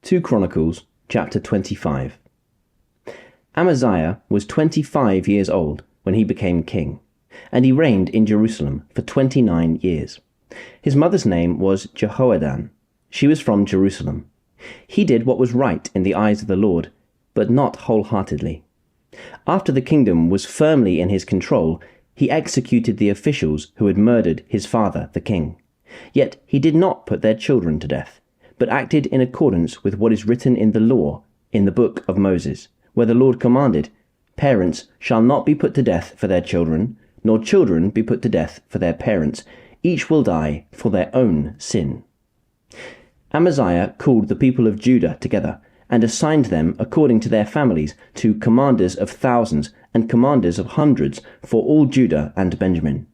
2 Chronicles chapter 25. Amaziah was 25 years old when he became king, and he reigned in Jerusalem for 29 years. His mother's name was Jehoaddan. She was from Jerusalem. He did what was right in the eyes of the Lord, but not wholeheartedly. After the kingdom was firmly in his control, he executed the officials who had murdered his father, the king. Yet he did not put their children to death, but acted in accordance with what is written in the law in the book of Moses, where the Lord commanded, "Parents shall not be put to death for their children, nor children be put to death for their parents. Each will die for their own sin." Amaziah called the people of Judah together, and assigned them according to their families to commanders of thousands and commanders of hundreds for all Judah and Benjamin.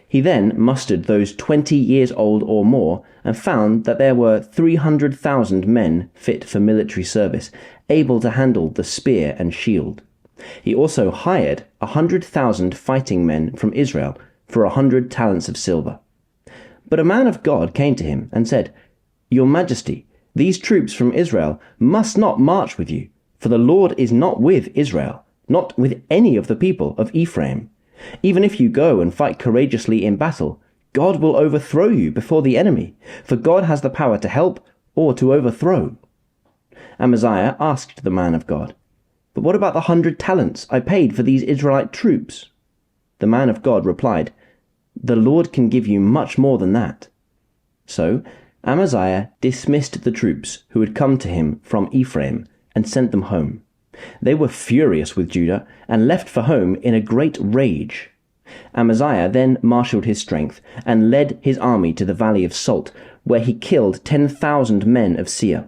He then mustered those 20 years old or more, and found that there were 300,000 men fit for military service, able to handle the spear and shield. He also hired 100,000 fighting men from Israel for 100 talents of silver. But a man of God came to him and said, "Your Majesty, these troops from Israel must not march with you, for the Lord is not with Israel, not with any of the people of Ephraim. Even if you go and fight courageously in battle, God will overthrow you before the enemy, for God has the power to help or to overthrow." Amaziah asked the man of God, "But what about the 100 talents I paid for these Israelite troops?" The man of God replied, "The Lord can give you much more than that." So Amaziah dismissed the troops who had come to him from Ephraim and sent them home. They were furious with Judah and left for home in a great rage. Amaziah then marshaled his strength and led his army to the valley of Salt, where he killed 10,000 men of Seir.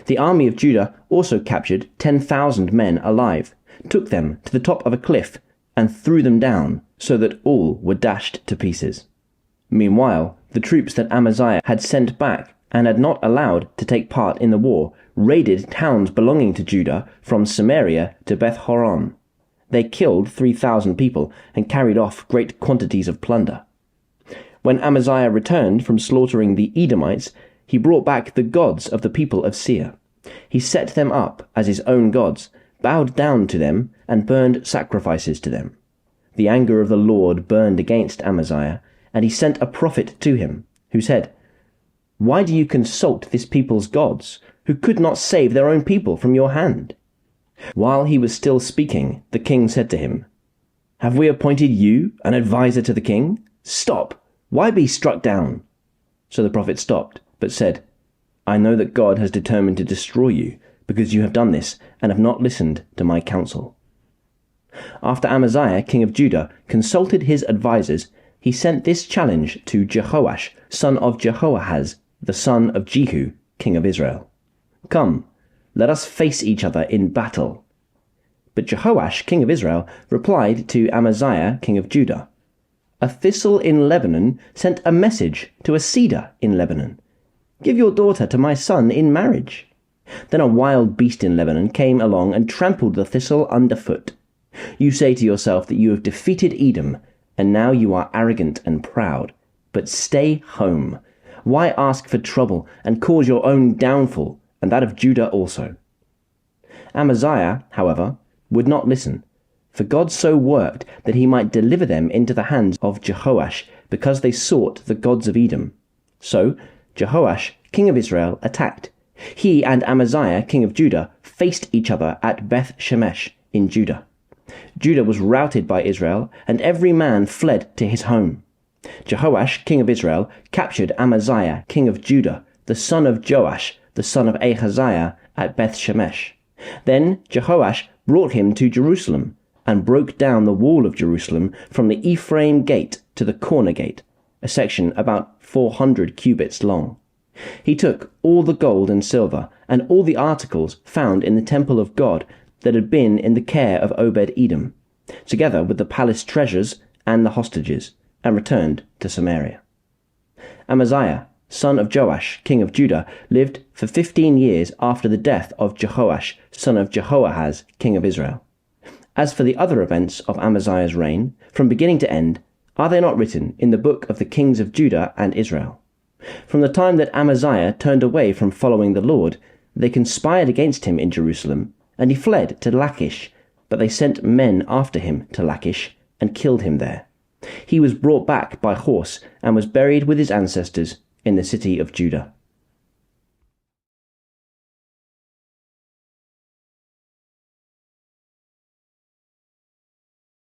The army of Judah also captured 10,000 men alive, took them to the top of a cliff, and threw them down, so that all were dashed to pieces. Meanwhile, the troops that Amaziah had sent back and had not allowed to take part in the war raided towns belonging to Judah from Samaria to Beth-horon. They killed 3,000 people and carried off great quantities of plunder. When Amaziah returned from slaughtering the Edomites, he brought back the gods of the people of Seir. He set them up as his own gods, bowed down to them, and burned sacrifices to them. The anger of the Lord burned against Amaziah, and he sent a prophet to him, who said, "Why do you consult this people's gods, who could not save their own people from your hand?" While he was still speaking, the king said to him, "Have we appointed you an adviser to the king? Stop! Why be struck down?" So the prophet stopped, but said, "I know that God has determined to destroy you, because you have done this, and have not listened to my counsel." After Amaziah, king of Judah, consulted his advisers, he sent this challenge to Jehoash, son of Jehoahaz, the son of Jehu, king of Israel. "Come, let us face each other in battle." But Jehoash, king of Israel, replied to Amaziah, king of Judah, "A thistle in Lebanon sent a message to a cedar in Lebanon. Give your daughter to my son in marriage." Then a wild beast in Lebanon came along and trampled the thistle underfoot. You say to yourself that you have defeated Edom, and now you are arrogant and proud. But stay home. Why ask for trouble and cause your own downfall, and that of Judah also? Amaziah, however, would not listen, for God so worked that he might deliver them into the hands of Jehoash, because they sought the gods of Edom. So Jehoash, king of Israel, attacked. He and Amaziah, king of Judah, faced each other at Beth-shemesh in Judah. Judah was routed by Israel, and every man fled to his home. Jehoash, king of Israel, captured Amaziah, king of Judah, the son of Joash, the son of Ahaziah, at Beth-shemesh. Then Jehoash brought him to Jerusalem, and broke down the wall of Jerusalem from the Ephraim gate to the corner gate, a section about 400 cubits long. He took all the gold and silver, and all the articles found in the temple of God that had been in the care of Obed-Edom, together with the palace treasures and the hostages, and returned to Samaria. Amaziah, son of Joash, king of Judah, lived for 15 years after the death of Jehoash, son of Jehoahaz, king of Israel. As for the other events of Amaziah's reign, from beginning to end, are they not written in the book of the kings of Judah and Israel? From the time that Amaziah turned away from following the Lord, They conspired against him in Jerusalem, and he fled to Lachish, but they sent men after him to Lachish and killed him there. He was brought back by horse and was buried with his ancestors in the city of Judah.